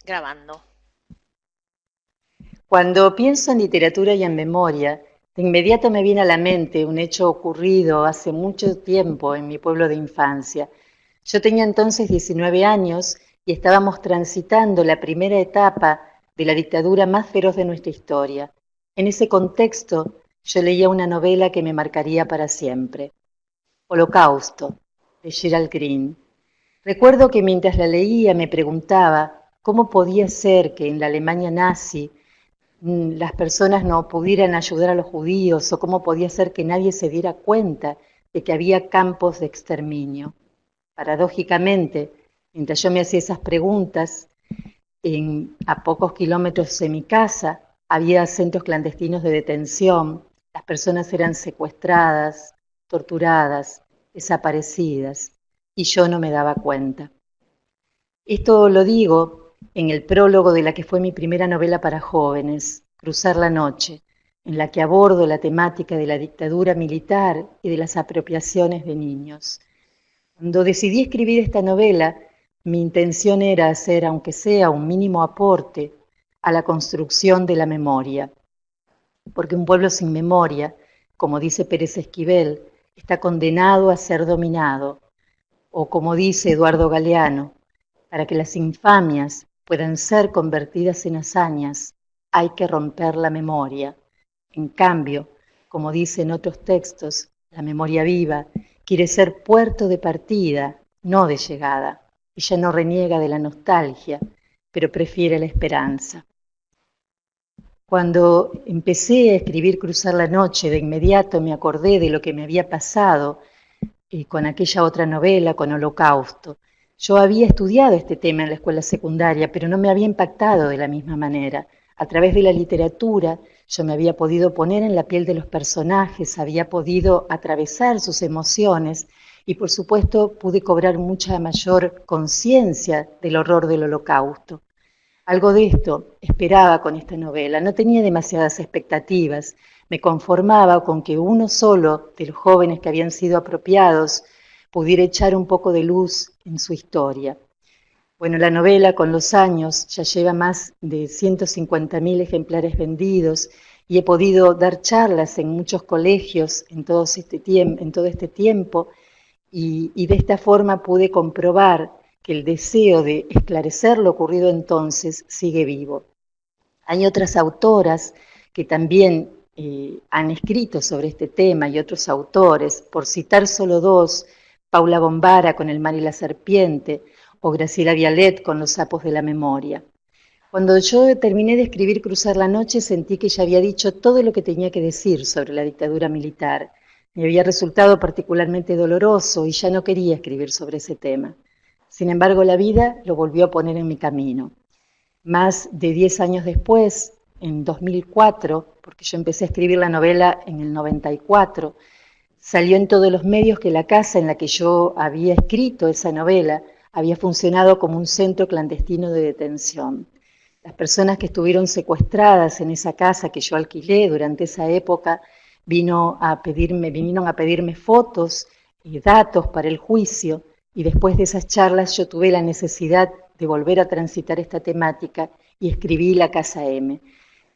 Grabando. Cuando pienso en literatura y en memoria, de inmediato me viene a la mente un hecho ocurrido hace mucho tiempo en mi pueblo de infancia. Yo tenía entonces 19 años y estábamos transitando la primera etapa de la dictadura más feroz de nuestra historia. En ese contexto, yo leía una novela que me marcaría para siempre, Holocausto, de Gerald Green. Recuerdo que mientras la leía me preguntaba cómo podía ser que en la Alemania nazi las personas no pudieran ayudar a los judíos o cómo podía ser que nadie se diera cuenta de que había campos de exterminio. Paradójicamente, mientras yo me hacía esas preguntas, a pocos kilómetros de mi casa había centros clandestinos de detención, las personas eran secuestradas, torturadas, desaparecidas, y yo no me daba cuenta. Esto lo digo en el prólogo de la que fue mi primera novela para jóvenes, Cruzar la noche, en la que abordo la temática de la dictadura militar y de las apropiaciones de niños. Cuando decidí escribir esta novela, mi intención era hacer, aunque sea un mínimo aporte, a la construcción de la memoria, porque un pueblo sin memoria, como dice Pérez Esquivel, está condenado a ser dominado, o como dice Eduardo Galeano, para que las infamias puedan ser convertidas en hazañas, hay que romper la memoria. En cambio, como dicen otros textos, la memoria viva quiere ser puerto de partida, no de llegada. Ella no reniega de la nostalgia, pero prefiere la esperanza. Cuando empecé a escribir Cruzar la noche, de inmediato me acordé de lo que me había pasado con aquella otra novela, con Holocausto. Yo había estudiado este tema en la escuela secundaria, pero no me había impactado de la misma manera. A través de la literatura yo me había podido poner en la piel de los personajes, había podido atravesar sus emociones y por supuesto pude cobrar mucha mayor conciencia del horror del Holocausto. Algo de esto esperaba con esta novela, no tenía demasiadas expectativas, me conformaba con que uno solo de los jóvenes que habían sido apropiados pudiera echar un poco de luz en su historia. Bueno, la novela con los años ya lleva más de 150.000 ejemplares vendidos y he podido dar charlas en muchos colegios en todo este tiempo y de esta forma pude comprobar que el deseo de esclarecer lo ocurrido entonces sigue vivo. Hay otras autoras que también han escrito sobre este tema y otros autores, por citar solo dos, Paula Bombara con El mar y la serpiente o Graciela Vialet con Los sapos de la memoria. Cuando yo terminé de escribir Cruzar la noche sentí que ya había dicho todo lo que tenía que decir sobre la dictadura militar. Me había resultado particularmente doloroso y ya no quería escribir sobre ese tema. Sin embargo, la vida lo volvió a poner en mi camino. Más de 10 años después, en 2004, porque yo empecé a escribir la novela en el 94, salió en todos los medios que la casa en la que yo había escrito esa novela había funcionado como un centro clandestino de detención. Las personas que estuvieron secuestradas en esa casa que yo alquilé durante esa época vinieron a pedirme fotos y datos para el juicio y después de esas charlas yo tuve la necesidad de volver a transitar esta temática y escribí La Casa M.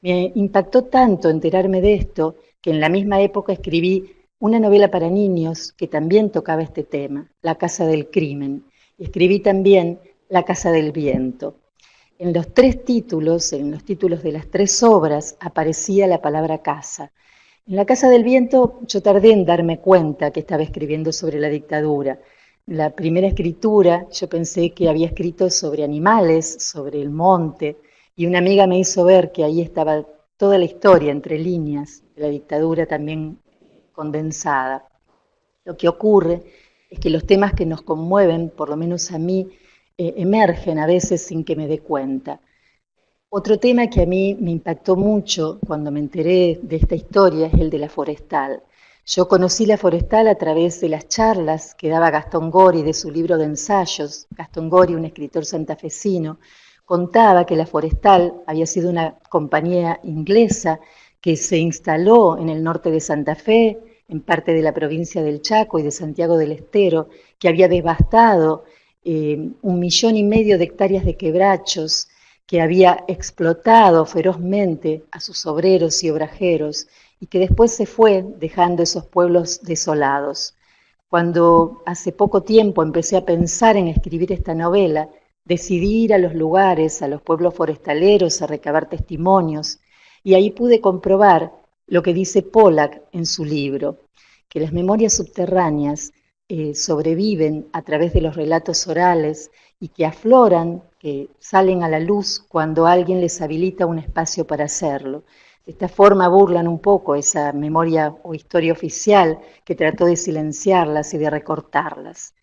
Me impactó tanto enterarme de esto que en la misma época escribí una novela para niños que también tocaba este tema, La Casa del Crimen. Y escribí también La Casa del Viento. En los tres títulos, en los títulos de las tres obras, aparecía la palabra casa. En La Casa del Viento yo tardé en darme cuenta que estaba escribiendo sobre la dictadura. La primera escritura yo pensé que había escrito sobre animales, sobre el monte, y una amiga me hizo ver que ahí estaba toda la historia entre líneas de la dictadura también condensada. Lo que ocurre es que los temas que nos conmueven, por lo menos a mí, emergen a veces sin que me dé cuenta. Otro tema que a mí me impactó mucho cuando me enteré de esta historia es el de la forestal. Yo conocí la forestal a través de las charlas que daba Gastón Gori de su libro de ensayos. Gastón Gori, un escritor santafesino, contaba que la forestal había sido una compañía inglesa que se instaló en el norte de Santa Fe, en parte de la provincia del Chaco y de Santiago del Estero, que había devastado 1,5 millones de hectáreas de quebrachos, que había explotado ferozmente a sus obreros y obrajeros y que después se fue dejando esos pueblos desolados. Cuando hace poco tiempo empecé a pensar en escribir esta novela, decidí ir a los lugares, a los pueblos forestaleros, a recabar testimonios, y ahí pude comprobar lo que dice Pollack en su libro, que las memorias subterráneas sobreviven a través de los relatos orales y que afloran, que salen a la luz cuando alguien les habilita un espacio para hacerlo. De esta forma burlan un poco esa memoria o historia oficial que trató de silenciarlas y de recortarlas.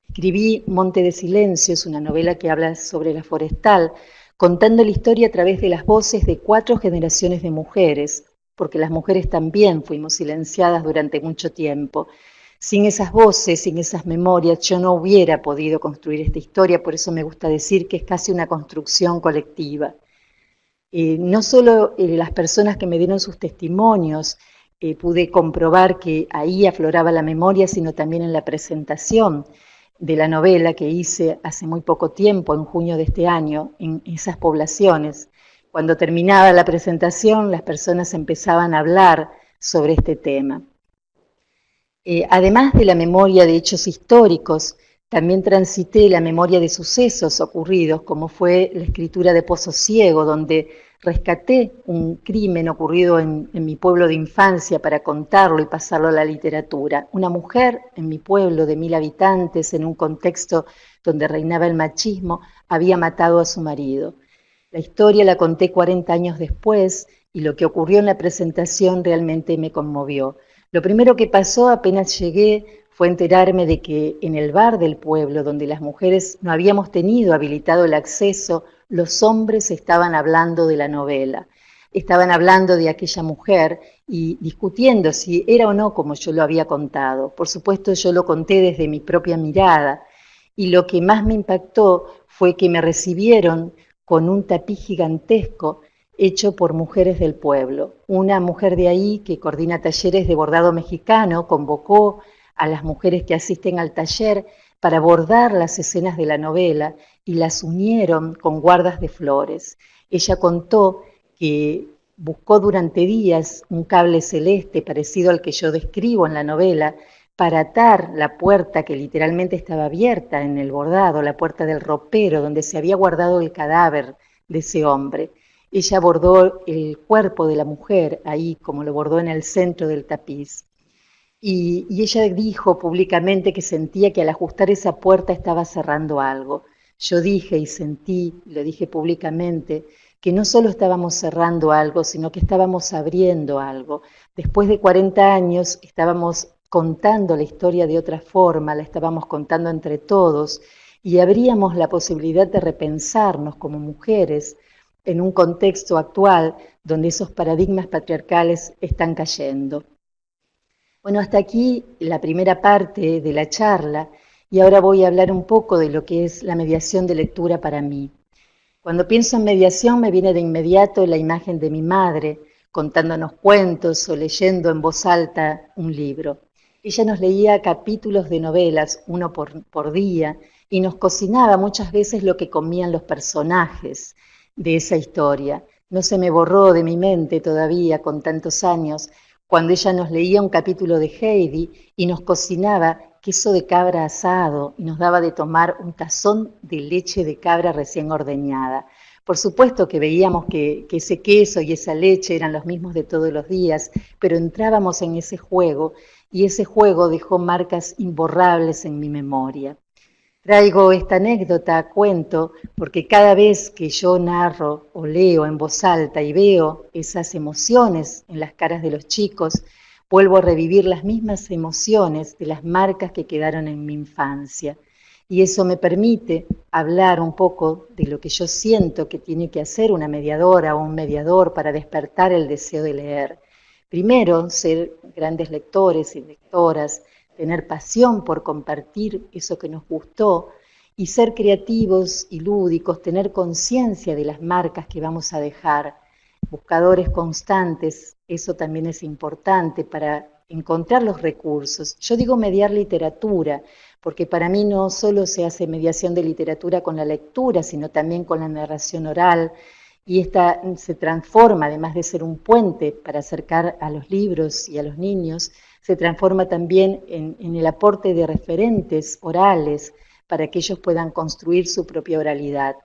Escribí Monte de Silencios, una novela que habla sobre la forestal, contando la historia a través de las voces de 4 generaciones de mujeres, porque las mujeres también fuimos silenciadas durante mucho tiempo. Sin esas voces, sin esas memorias, yo no hubiera podido construir esta historia, por eso me gusta decir que es casi una construcción colectiva. No solo las personas que me dieron sus testimonios, pude comprobar que ahí afloraba la memoria, sino también en la presentación de la novela que hice hace muy poco tiempo, en junio de este año, en esas poblaciones. Cuando terminaba la presentación, las personas empezaban a hablar sobre este tema. Además de la memoria de hechos históricos, también transité la memoria de sucesos ocurridos, como fue la escritura de Pozo Ciego, donde rescaté un crimen ocurrido en mi pueblo de infancia para contarlo y pasarlo a la literatura. Una mujer en mi pueblo de 1000 habitantes, en un contexto donde reinaba el machismo, había matado a su marido. La historia la conté 40 años después y lo que ocurrió en la presentación realmente me conmovió. Lo primero que pasó apenas llegué fue enterarme de que en el bar del pueblo, donde las mujeres no habíamos tenido habilitado el acceso, los hombres estaban hablando de la novela. Estaban hablando de aquella mujer y discutiendo si era o no como yo lo había contado. Por supuesto, yo lo conté desde mi propia mirada y lo que más me impactó fue que me recibieron con un tapiz gigantesco hecho por mujeres del pueblo. Una mujer de ahí que coordina talleres de bordado mexicano convocó a las mujeres que asisten al taller para bordar las escenas de la novela y las unieron con guardas de flores. Ella contó que buscó durante días un cable celeste parecido al que yo describo en la novela para atar la puerta que literalmente estaba abierta en el bordado, la puerta del ropero donde se había guardado el cadáver de ese hombre. Ella bordó el cuerpo de la mujer ahí, como lo bordó en el centro del tapiz. Y ella dijo públicamente que sentía que al ajustar esa puerta estaba cerrando algo. Yo dije y sentí, lo dije públicamente, que no solo estábamos cerrando algo, sino que estábamos abriendo algo. Después de 40 años estábamos contando la historia de otra forma, la estábamos contando entre todos y abríamos la posibilidad de repensarnos como mujeres en un contexto actual donde esos paradigmas patriarcales están cayendo. Bueno, hasta aquí la primera parte de la charla y ahora voy a hablar un poco de lo que es la mediación de lectura para mí. Cuando pienso en mediación me viene de inmediato la imagen de mi madre contándonos cuentos o leyendo en voz alta un libro. Ella nos leía capítulos de novelas, uno por día, y nos cocinaba muchas veces lo que comían los personajes de esa historia. No se me borró de mi mente todavía con tantos años cuando ella nos leía un capítulo de Heidi y nos cocinaba queso de cabra asado y nos daba de tomar un tazón de leche de cabra recién ordeñada. Por supuesto que veíamos que ese queso y esa leche eran los mismos de todos los días, pero entrábamos en ese juego y ese juego dejó marcas imborrables en mi memoria. Traigo esta anécdota a cuento porque cada vez que yo narro o leo en voz alta y veo esas emociones en las caras de los chicos, vuelvo a revivir las mismas emociones de las marcas que quedaron en mi infancia. Y eso me permite hablar un poco de lo que yo siento que tiene que hacer una mediadora o un mediador para despertar el deseo de leer. Primero, ser grandes lectores y lectoras, tener pasión por compartir eso que nos gustó y ser creativos y lúdicos, tener conciencia de las marcas que vamos a dejar, buscadores constantes, eso también es importante para encontrar los recursos. Yo digo mediar literatura, porque para mí no solo se hace mediación de literatura con la lectura, sino también con la narración oral, y esta se transforma, además de ser un puente para acercar a los libros y a los niños, se transforma también en el aporte de referentes orales para que ellos puedan construir su propia oralidad.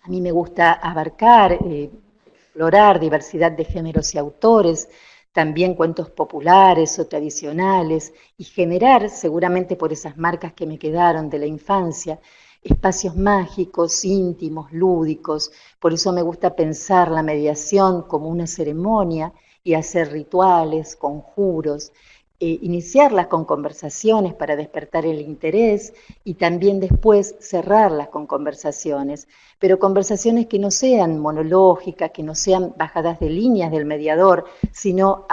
A mí me gusta abarcar, explorar diversidad de géneros y autores, también cuentos populares o tradicionales, y generar, seguramente por esas marcas que me quedaron de la infancia, espacios mágicos, íntimos, lúdicos. Por eso me gusta pensar la mediación como una ceremonia y hacer rituales, conjuros, iniciarlas con conversaciones para despertar el interés y también después cerrarlas con conversaciones, pero conversaciones que no sean monológicas, que no sean bajadas de líneas del mediador, sino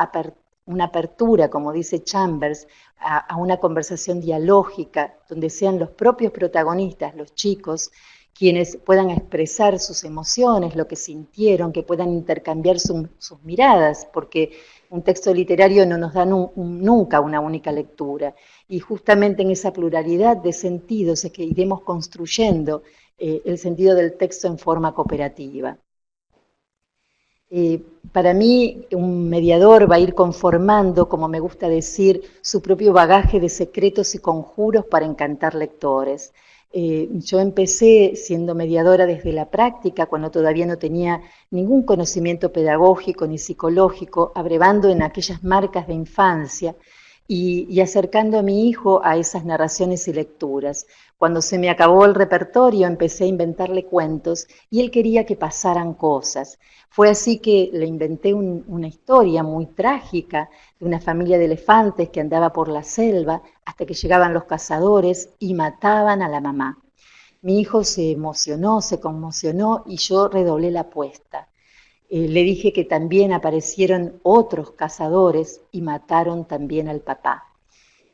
una apertura, como dice Chambers, a una conversación dialógica, donde sean los propios protagonistas, los chicos, quienes puedan expresar sus emociones, lo que sintieron, que puedan intercambiar sus miradas, porque un texto literario no nos da nunca una única lectura. Y justamente en esa pluralidad de sentidos es que iremos construyendo el sentido del texto en forma cooperativa. Para mí, un mediador va a ir conformando, como me gusta decir, su propio bagaje de secretos y conjuros para encantar lectores. Yo empecé siendo mediadora desde la práctica, cuando todavía no tenía ningún conocimiento pedagógico ni psicológico, abrevando en aquellas marcas de infancia y acercando a mi hijo a esas narraciones y lecturas. Cuando se me acabó el repertorio, empecé a inventarle cuentos y él quería que pasaran cosas. Fue así que le inventé una historia muy trágica de una familia de elefantes que andaba por la selva hasta que llegaban los cazadores y mataban a la mamá. Mi hijo se emocionó, se conmocionó y yo redoblé la apuesta. Le dije que también aparecieron otros cazadores y mataron también al papá.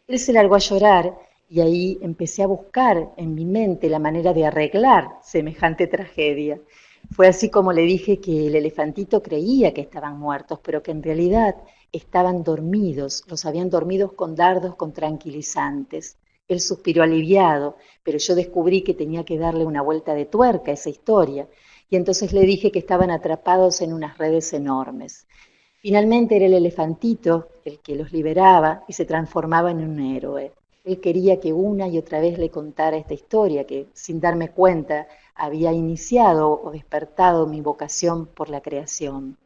Él se largó a llorar y ahí empecé a buscar en mi mente la manera de arreglar semejante tragedia. Fue así como le dije que el elefantito creía que estaban muertos, pero que en realidad estaban dormidos, los habían dormidos con dardos con tranquilizantes. Él suspiró aliviado, pero yo descubrí que tenía que darle una vuelta de tuerca a esa historia, y entonces le dije que estaban atrapados en unas redes enormes. Finalmente era el elefantito el que los liberaba y se transformaba en un héroe. Él quería que una y otra vez le contara esta historia que, sin darme cuenta, había iniciado o despertado mi vocación por la creación.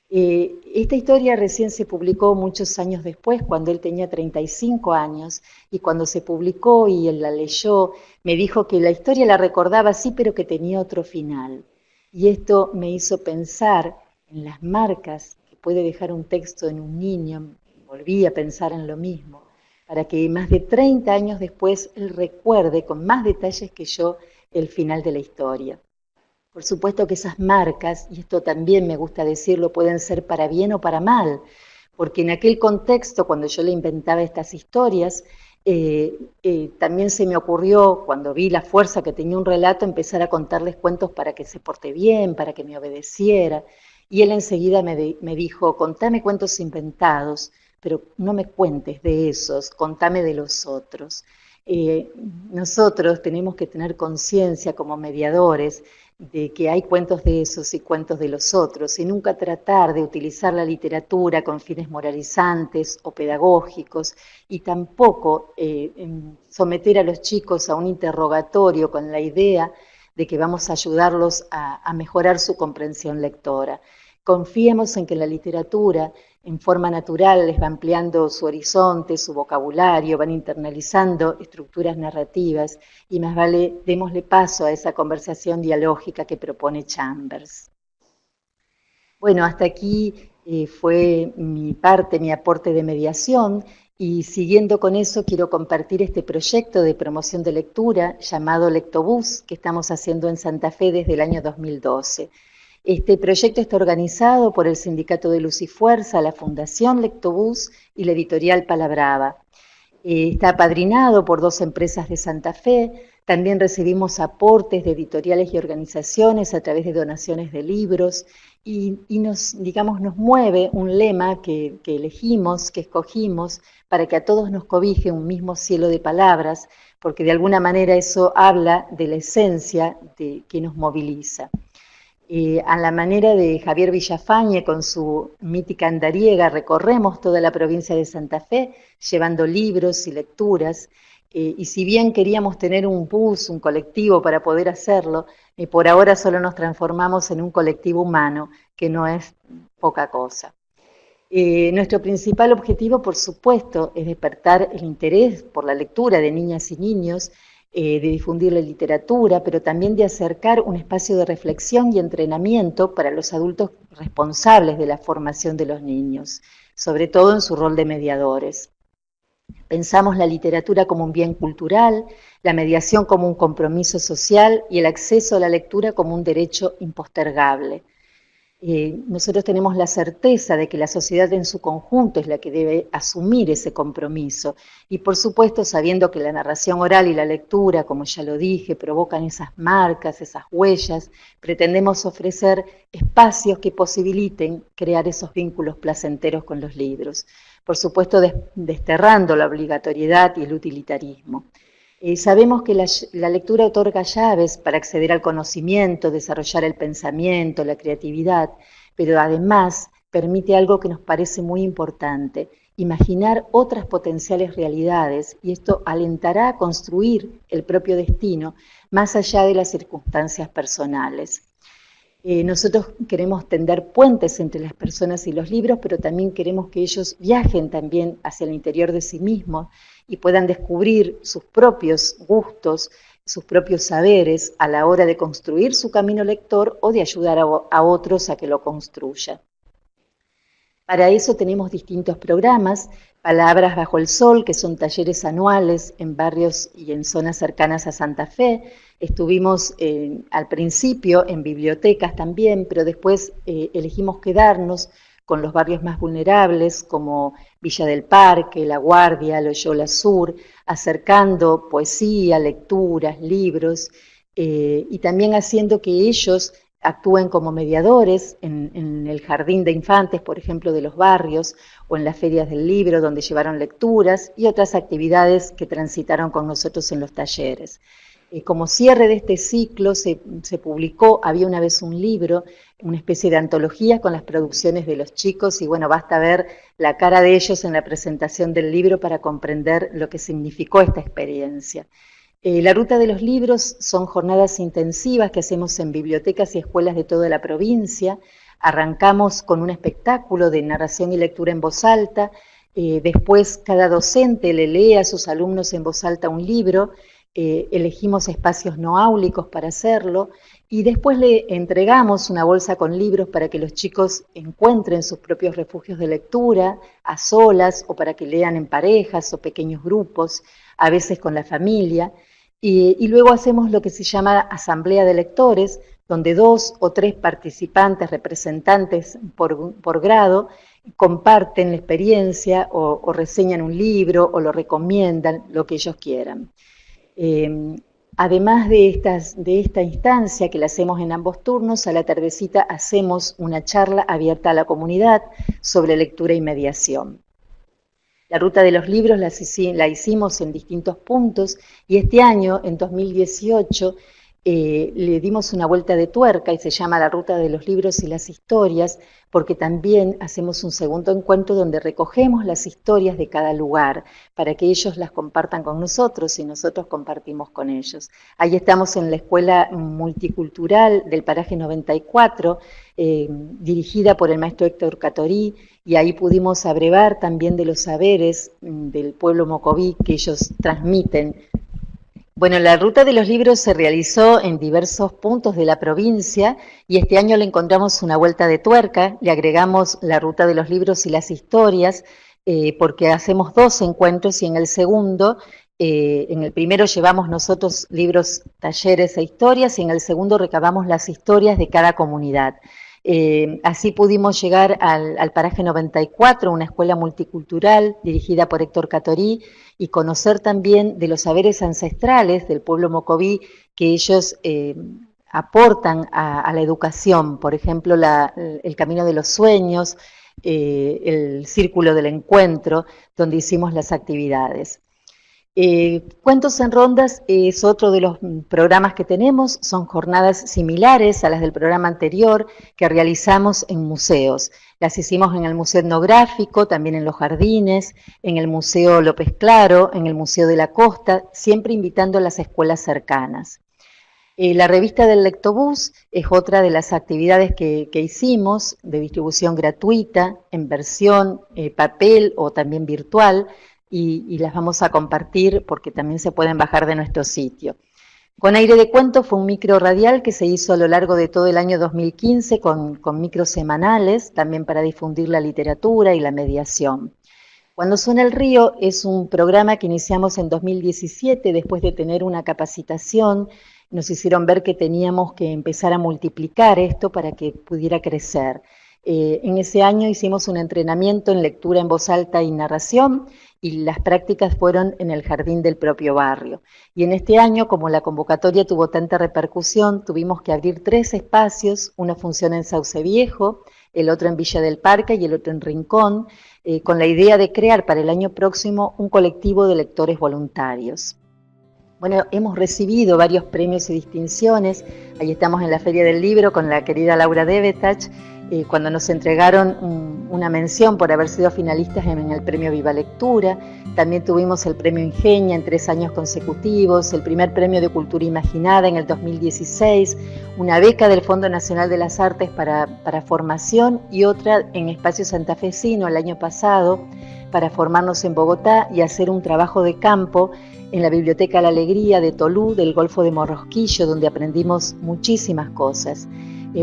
Esta historia recién se publicó muchos años después, cuando él tenía 35 años, y cuando se publicó y él la leyó, me dijo que la historia la recordaba sí, pero que tenía otro final. Y esto me hizo pensar en las marcas que puede dejar un texto en un niño. Volví a pensar en lo mismo, para que más de 30 años después él recuerde con más detalles que yo el final de la historia. Por supuesto que esas marcas, y esto también me gusta decirlo, pueden ser para bien o para mal, porque en aquel contexto, cuando yo le inventaba estas historias, también se me ocurrió, cuando vi la fuerza que tenía un relato, empezar a contarles cuentos para que se porte bien, para que me obedeciera. Y él enseguida me dijo, contame cuentos inventados, pero no me cuentes de esos, contame de los otros. Nosotros tenemos que tener conciencia como mediadores de que hay cuentos de esos y cuentos de los otros, y nunca tratar de utilizar la literatura con fines moralizantes o pedagógicos, y tampoco someter a los chicos a un interrogatorio con la idea de que vamos a ayudarlos a mejorar su comprensión lectora. Confiemos en que la literatura, en forma natural, les va ampliando su horizonte, su vocabulario, van internalizando estructuras narrativas, y más vale démosle paso a esa conversación dialógica que propone Chambers. Bueno, hasta aquí fue mi parte, mi aporte de mediación, y siguiendo con eso quiero compartir este proyecto de promoción de lectura llamado Lectobús, que estamos haciendo en Santa Fe desde el año 2012. Este proyecto está organizado por el Sindicato de Luz y Fuerza, la Fundación Lectobús y la editorial Palabrava. Está apadrinado por 2 empresas de Santa Fe, También recibimos aportes de editoriales y organizaciones a través de donaciones de libros y nos mueve un lema que elegimos, que escogimos, para que a todos nos cobije un mismo cielo de palabras, porque de alguna manera eso habla de la esencia que nos moviliza. A la manera de Javier Villafañe, con su mítica andariega, recorremos toda la provincia de Santa Fe, llevando libros y lecturas, y si bien queríamos tener un bus, un colectivo para poder hacerlo, por ahora solo nos transformamos en un colectivo humano, que no es poca cosa. Nuestro principal objetivo, por supuesto, es despertar el interés por la lectura de niñas y niños, de difundir la literatura, pero también de acercar un espacio de reflexión y entrenamiento para los adultos responsables de la formación de los niños, sobre todo en su rol de mediadores. Pensamos la literatura como un bien cultural, la mediación como un compromiso social y el acceso a la lectura como un derecho impostergable. Nosotros tenemos la certeza de que la sociedad en su conjunto es la que debe asumir ese compromiso y por supuesto sabiendo que la narración oral y la lectura, como ya lo dije, provocan esas marcas, esas huellas, pretendemos ofrecer espacios que posibiliten crear esos vínculos placenteros con los libros, por supuesto desterrando la obligatoriedad y el utilitarismo. Sabemos que la lectura otorga llaves para acceder al conocimiento, desarrollar el pensamiento, la creatividad, pero además permite algo que nos parece muy importante, imaginar otras potenciales realidades, y esto alentará a construir el propio destino más allá de las circunstancias personales. Nosotros queremos tender puentes entre las personas y los libros, pero también queremos que ellos viajen también hacia el interior de sí mismos y puedan descubrir sus propios gustos, sus propios saberes a la hora de construir su camino lector o de ayudar a otros a que lo construyan. Para eso tenemos distintos programas, Palabras bajo el sol, que son talleres anuales en barrios y en zonas cercanas a Santa Fe. Estuvimos al principio en bibliotecas también, pero después elegimos quedarnos con los barrios más vulnerables, como Villa del Parque, La Guardia, Loyola Sur, acercando poesía, lecturas, libros, y también haciendo que ellos actúen como mediadores en el jardín de infantes, por ejemplo, de los barrios, o en las ferias del libro, donde llevaron lecturas y otras actividades que transitaron con nosotros en los talleres. Como cierre de este ciclo se publicó Había una vez un libro, una especie de antología con las producciones de los chicos, y bueno, basta ver la cara de ellos en la presentación del libro para comprender lo que significó esta experiencia. La ruta de los libros son jornadas intensivas que hacemos en bibliotecas y escuelas de toda la provincia. Arrancamos con un espectáculo de narración y lectura en voz alta, después cada docente le lee a sus alumnos en voz alta un libro, elegimos espacios no áulicos para hacerlo, y después le entregamos una bolsa con libros para que los chicos encuentren sus propios refugios de lectura, a solas, o para que lean en parejas o pequeños grupos, a veces con la familia. Y luego hacemos lo que se llama asamblea de lectores, donde 2 o 3 participantes, representantes por grado, comparten la experiencia o reseñan un libro o lo recomiendan, lo que ellos quieran. Además de esta instancia que la hacemos en ambos turnos, a la tardecita hacemos una charla abierta a la comunidad sobre lectura y mediación. La ruta de los libros la hicimos en distintos puntos y este año, en 2018, le dimos una vuelta de tuerca y se llama la ruta de los libros y las historias, porque también hacemos un segundo encuentro donde recogemos las historias de cada lugar para que ellos las compartan con nosotros y nosotros compartimos con ellos. Ahí estamos en la Escuela Multicultural del Paraje 94, dirigida por el maestro Héctor Catorí, y ahí pudimos abrevar también de los saberes del pueblo mocoví que ellos transmiten. Bueno, la ruta de los libros se realizó en diversos puntos de la provincia y este año le encontramos una vuelta de tuerca, le agregamos la ruta de los libros y las historias, porque hacemos 2 encuentros y en el segundo, en el primero llevamos nosotros libros, talleres e historias y en el segundo recabamos las historias de cada comunidad. Así pudimos llegar al paraje 94, una escuela multicultural dirigida por Héctor Catorí, y conocer también de los saberes ancestrales del pueblo mocoví que ellos aportan a la educación, por ejemplo, el camino de los sueños, el círculo del encuentro, donde hicimos las actividades. Cuentos en Rondas es otro de los programas que tenemos, son jornadas similares a las del programa anterior que realizamos en museos. Las hicimos en el Museo Etnográfico, también en los jardines, en el Museo López Claro, en el Museo de la Costa, siempre invitando a las escuelas cercanas. La revista del Lectobús es otra de las actividades que hicimos, de distribución gratuita, en versión papel o también virtual, y las vamos a compartir porque también se pueden bajar de nuestro sitio. Con Aire de Cuento fue un micro radial que se hizo a lo largo de todo el año 2015 con micros semanales, también para difundir la literatura y la mediación. Cuando Suena el Río es un programa que iniciamos en 2017 después de tener una capacitación. Nos hicieron ver que teníamos que empezar a multiplicar esto para que pudiera crecer. En ese año hicimos un entrenamiento en lectura en voz alta y narración, y las prácticas fueron en el jardín del propio barrio. Y en este año, como la convocatoria tuvo tanta repercusión, tuvimos que abrir 3 espacios, una función en Sauce Viejo, el otro en Villa del Parque y el otro en Rincón, con la idea de crear para el año próximo un colectivo de lectores voluntarios. Bueno, hemos recibido varios premios y distinciones. Ahí estamos en la Feria del Libro con la querida Laura Debetach, cuando nos entregaron una mención por haber sido finalistas en el premio Viva Lectura. También tuvimos el premio Ingenia en 3 años consecutivos, el primer premio de Cultura Imaginada en el 2016, una beca del Fondo Nacional de las Artes para formación y otra en Espacio Santafesino el año pasado para formarnos en Bogotá y hacer un trabajo de campo en la Biblioteca La Alegría de Tolú, del Golfo de Morrosquillo, donde aprendimos muchísimas cosas.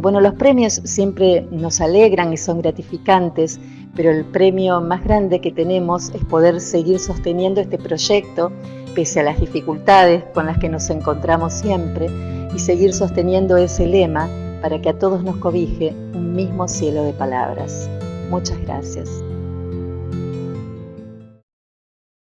Bueno, los premios siempre nos alegran y son gratificantes, pero el premio más grande que tenemos es poder seguir sosteniendo este proyecto, pese a las dificultades con las que nos encontramos siempre, y seguir sosteniendo ese lema para que a todos nos cobije un mismo cielo de palabras. Muchas gracias.